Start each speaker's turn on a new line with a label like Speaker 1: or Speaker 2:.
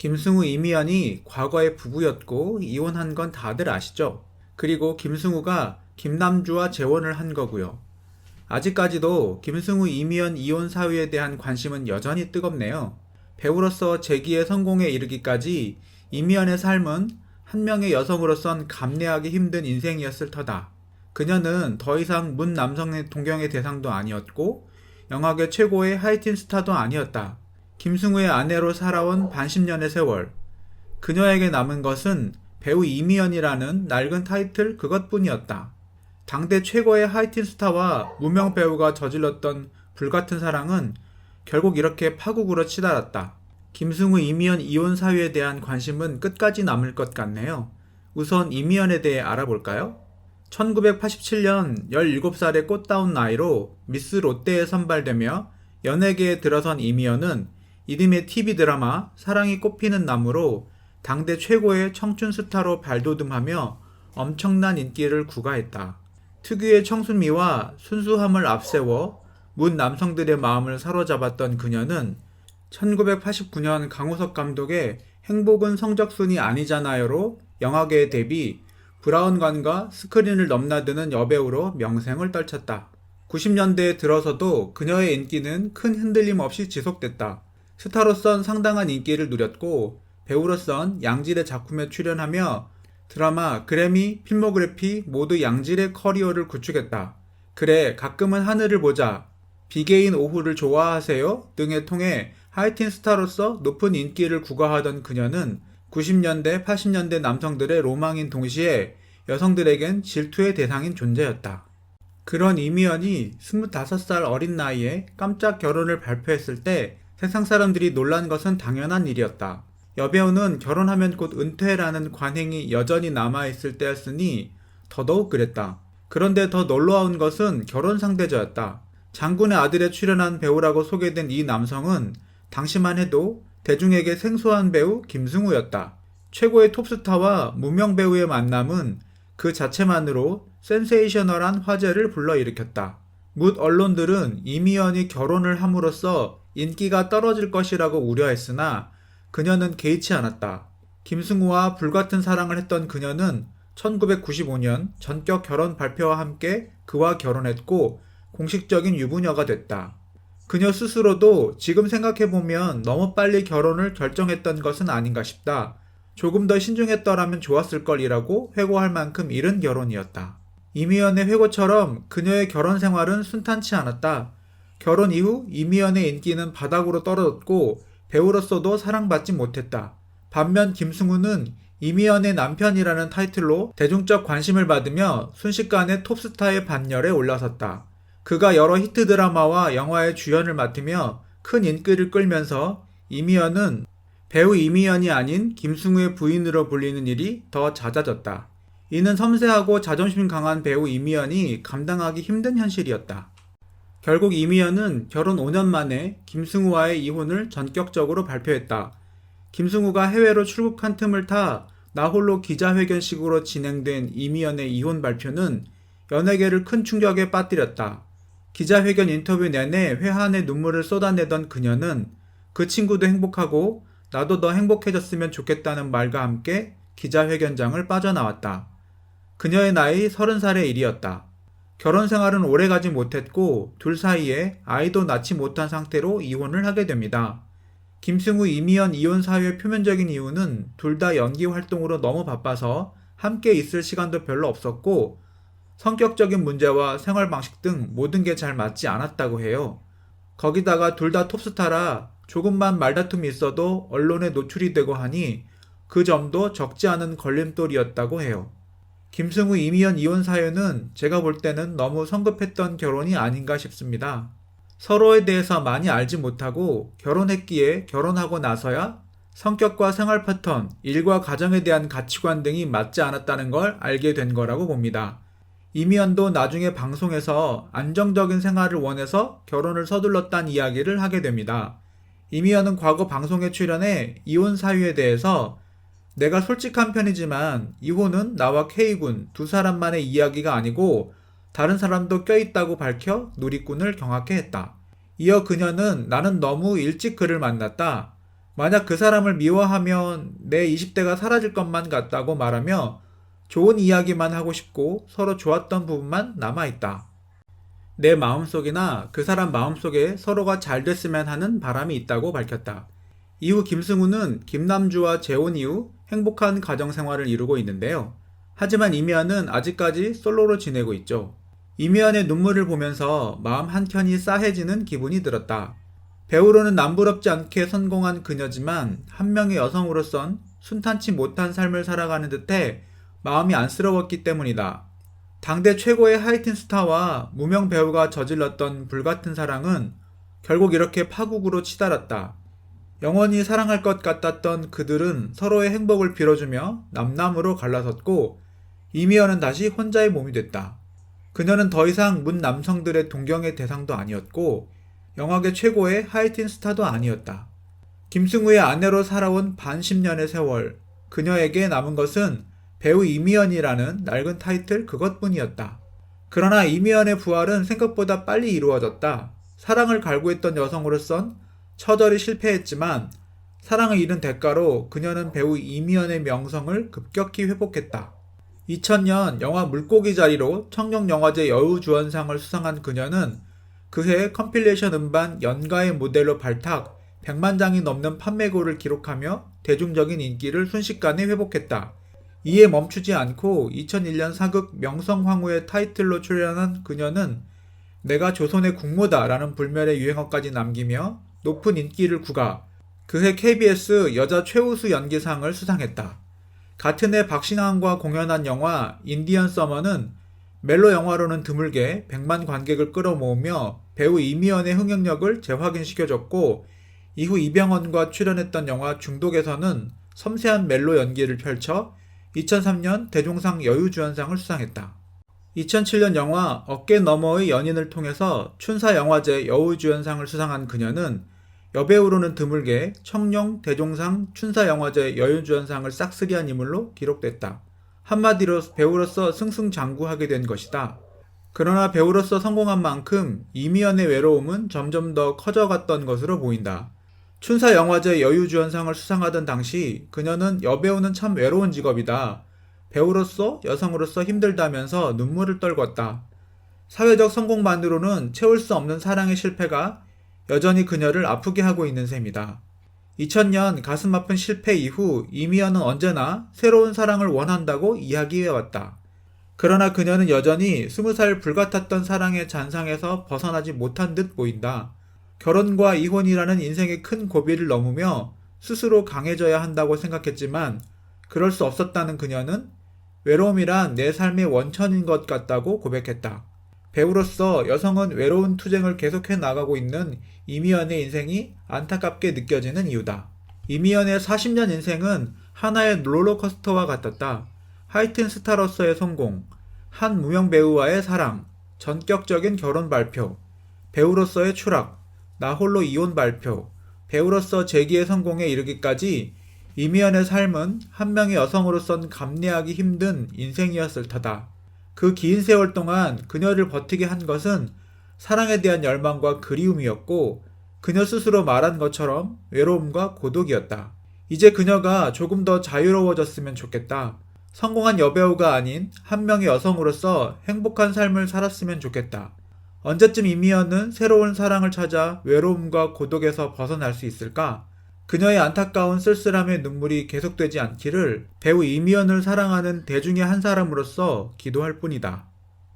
Speaker 1: 김승우 이미연이 과거에 부부였고 이혼한 건 다들 아시죠? 그리고 김승우가 김남주와 재혼을 한 거고요. 아직까지도 김승우 이미연 이혼 사유에 대한 관심은 여전히 뜨겁네요. 배우로서 재기의 성공에 이르기까지 이미연의 삶은 한 명의 여성으로선 감내하기 힘든 인생이었을 터다. 그녀는 더 이상 문 남성의 동경의 대상도 아니었고 영화계 최고의 하이틴 스타도 아니었다. 김승우의 아내로 살아온 반십년의 세월. 그녀에게 남은 것은 배우 이미연이라는 낡은 타이틀 그것뿐이었다. 당대 최고의 하이틴 스타와 무명 배우가 저질렀던 불같은 사랑은 결국 이렇게 파국으로 치달았다. 김승우 이미연 이혼 사유에 대한 관심은 끝까지 남을 것 같네요. 우선 이미연에 대해 알아볼까요? 1987년 17살의 꽃다운 나이로 미스 롯데에 선발되며 연예계에 들어선 이미연은 이듬해 TV 드라마 사랑이 꽃피는 나무로 당대 최고의 청춘 스타로 발돋움하며 엄청난 인기를 구가했다. 특유의 청순미와 순수함을 앞세워 문 남성들의 마음을 사로잡았던 그녀는 1989년 강호석 감독의 행복은 성적순이 아니잖아요로 영화계에 데뷔, 브라운관과 스크린을 넘나드는 여배우로 명성을 떨쳤다. 90년대에 들어서도 그녀의 인기는 큰 흔들림 없이 지속됐다. 스타로선 상당한 인기를 누렸고 배우로선 양질의 작품에 출연하며 드라마, 그래미, 필모그래피 모두 양질의 커리어를 구축했다. 그래 가끔은 하늘을 보자, 비개인 오후를 좋아하세요 등을 통해 하이틴 스타로서 높은 인기를 구가하던 그녀는 90년대, 80년대 남성들의 로망인 동시에 여성들에겐 질투의 대상인 존재였다. 그런 이미연이 25살 어린 나이에 깜짝 결혼을 발표했을 때 세상 사람들이 놀란 것은 당연한 일이었다. 여배우는 결혼하면 곧 은퇴라는 관행이 여전히 남아있을 때였으니 더더욱 그랬다. 그런데 더 놀라운 것은 결혼 상대자였다. 장군의 아들에 출연한 배우라고 소개된 이 남성은 당시만 해도 대중에게 생소한 배우 김승우였다. 최고의 톱스타와 무명 배우의 만남은 그 자체만으로 센세이셔널한 화제를 불러일으켰다. 묻 언론들은 이미연이 결혼을 함으로써 인기가 떨어질 것이라고 우려했으나 그녀는 개의치 않았다. 김승우와 불같은 사랑을 했던 그녀는 1995년 전격 결혼 발표와 함께 그와 결혼했고 공식적인 유부녀가 됐다. 그녀 스스로도 지금 생각해보면 너무 빨리 결혼을 결정했던 것은 아닌가 싶다. 조금 더 신중했더라면 좋았을 걸이라고 회고할 만큼 이른 결혼이었다. 이미연의 회고처럼 그녀의 결혼 생활은 순탄치 않았다. 결혼 이후 이미연의 인기는 바닥으로 떨어졌고 배우로서도 사랑받지 못했다. 반면 김승우는 이미연의 남편이라는 타이틀로 대중적 관심을 받으며 순식간에 톱스타의 반열에 올라섰다. 그가 여러 히트 드라마와 영화의 주연을 맡으며 큰 인기를 끌면서 이미연은 배우 이미연이 아닌 김승우의 부인으로 불리는 일이 더 잦아졌다. 이는 섬세하고 자존심 강한 배우 이미연이 감당하기 힘든 현실이었다. 결국 이미연은 결혼 5년 만에 김승우와의 이혼을 전격적으로 발표했다. 김승우가 해외로 출국한 틈을 타 나홀로 기자회견식으로 진행된 이미연의 이혼 발표는 연예계를 큰 충격에 빠뜨렸다. 기자회견 인터뷰 내내 회한의 눈물을 쏟아내던 그녀는 그 친구도 행복하고 나도 더 행복해졌으면 좋겠다는 말과 함께 기자회견장을 빠져나왔다. 그녀의 나이 30살의 일이었다. 결혼 생활은 오래가지 못했고 둘 사이에 아이도 낳지 못한 상태로 이혼을 하게 됩니다. 김승우 이미연 이혼 사유의 표면적인 이유는 둘 다 연기 활동으로 너무 바빠서 함께 있을 시간도 별로 없었고 성격적인 문제와 생활 방식 등 모든 게 잘 맞지 않았다고 해요. 거기다가 둘 다 톱스타라 조금만 말다툼이 있어도 언론에 노출이 되고 하니 그 점도 적지 않은 걸림돌이었다고 해요. 김승우 이미연 이혼 사유는 제가 볼 때는 너무 성급했던 결혼이 아닌가 싶습니다. 서로에 대해서 많이 알지 못하고 결혼했기에 결혼하고 나서야 성격과 생활 패턴, 일과 가정에 대한 가치관 등이 맞지 않았다는 걸 알게 된 거라고 봅니다. 이미연도 나중에 방송에서 안정적인 생활을 원해서 결혼을 서둘렀다는 이야기를 하게 됩니다. 이미연은 과거 방송에 출연해 이혼 사유에 대해서 내가 솔직한 편이지만 이혼은 나와 K군 두 사람만의 이야기가 아니고 다른 사람도 껴있다고 밝혀 누리꾼을 경악해 했다. 이어 그녀는 나는 너무 일찍 그를 만났다. 만약 그 사람을 미워하면 내 20대가 사라질 것만 같다고 말하며 좋은 이야기만 하고 싶고 서로 좋았던 부분만 남아있다. 내 마음속이나 그 사람 마음속에 서로가 잘 됐으면 하는 바람이 있다고 밝혔다. 이후 김승우는 김남주와 재혼 이후 행복한 가정생활을 이루고 있는데요. 하지만 이미연은 아직까지 솔로로 지내고 있죠. 이미연의 눈물을 보면서 마음 한켠이 싸해지는 기분이 들었다. 배우로는 남부럽지 않게 성공한 그녀지만 한 명의 여성으로선 순탄치 못한 삶을 살아가는 듯해 마음이 안쓰러웠기 때문이다. 당대 최고의 하이틴 스타와 무명 배우가 저질렀던 불같은 사랑은 결국 이렇게 파국으로 치달았다. 영원히 사랑할 것 같았던 그들은 서로의 행복을 빌어주며 남남으로 갈라섰고 이미연은 다시 혼자의 몸이 됐다. 그녀는 더 이상 문 남성들의 동경의 대상도 아니었고 영화계 최고의 하이틴 스타도 아니었다. 김승우의 아내로 살아온 반 10년의 세월, 그녀에게 남은 것은 배우 이미연이라는 낡은 타이틀 그것뿐이었다. 그러나 이미연의 부활은 생각보다 빨리 이루어졌다. 사랑을 갈구했던 여성으로선 처절히 실패했지만 사랑을 잃은 대가로 그녀는 배우 이미연의 명성을 급격히 회복했다. 2000년 영화 물고기 자리로 청룡영화제 여우주연상을 수상한 그녀는 그해 컴필레이션 음반 연가의 모델로 발탁 100만 장이 넘는 판매고를 기록하며 대중적인 인기를 순식간에 회복했다. 이에 멈추지 않고 2001년 사극 명성황후의 타이틀로 출연한 그녀는 내가 조선의 국모다 라는 불멸의 유행어까지 남기며 높은 인기를 구가 그해 KBS 여자 최우수 연기상을 수상했다. 같은 해 박신양과 공연한 영화 인디언 서머는 멜로 영화로는 드물게 100만 관객을 끌어모으며 배우 이미연의 흥행력을 재확인시켜줬고 이후 이병헌과 출연했던 영화 중독에서는 섬세한 멜로 연기를 펼쳐 2003년 대종상 여우주연상을 수상했다. 2007년 영화 어깨 너머의 연인을 통해서 춘사영화제 여우주연상을 수상한 그녀는 여배우로는 드물게 청룡, 대종상, 춘사영화제 여우주연상을 싹쓸이한 인물로 기록됐다. 한마디로 배우로서 승승장구하게 된 것이다. 그러나 배우로서 성공한 만큼 이미연의 외로움은 점점 더 커져갔던 것으로 보인다. 춘사영화제 여우주연상을 수상하던 당시 그녀는 여배우는 참 외로운 직업이다. 배우로서 여성으로서 힘들다면서 눈물을 떨궜다. 사회적 성공만으로는 채울 수 없는 사랑의 실패가 여전히 그녀를 아프게 하고 있는 셈이다. 2000년 가슴 아픈 실패 이후 이미연은 언제나 새로운 사랑을 원한다고 이야기해왔다. 그러나 그녀는 여전히 20살 불같았던 사랑의 잔상에서 벗어나지 못한 듯 보인다. 결혼과 이혼이라는 인생의 큰 고비를 넘으며 스스로 강해져야 한다고 생각했지만 그럴 수 없었다는 그녀는 외로움이란 내 삶의 원천인 것 같다고 고백했다. 배우로서 여성은 외로운 투쟁을 계속해 나가고 있는 이미연의 인생이 안타깝게 느껴지는 이유다. 이미연의 40년 인생은 하나의 롤러코스터와 같았다. 하이틴 스타로서의 성공, 한 무명 배우와의 사랑, 전격적인 결혼 발표, 배우로서의 추락, 나 홀로 이혼 발표, 배우로서 재기의 성공에 이르기까지 이미연의 삶은 한 명의 여성으로선 감내하기 힘든 인생이었을 터다. 그 긴 세월 동안 그녀를 버티게 한 것은 사랑에 대한 열망과 그리움이었고 그녀 스스로 말한 것처럼 외로움과 고독이었다. 이제 그녀가 조금 더 자유로워졌으면 좋겠다. 성공한 여배우가 아닌 한 명의 여성으로서 행복한 삶을 살았으면 좋겠다. 언제쯤 이미연은 새로운 사랑을 찾아 외로움과 고독에서 벗어날 수 있을까? 그녀의 안타까운 쓸쓸함의 눈물이 계속되지 않기를 배우 이미연을 사랑하는 대중의 한 사람으로서 기도할 뿐이다.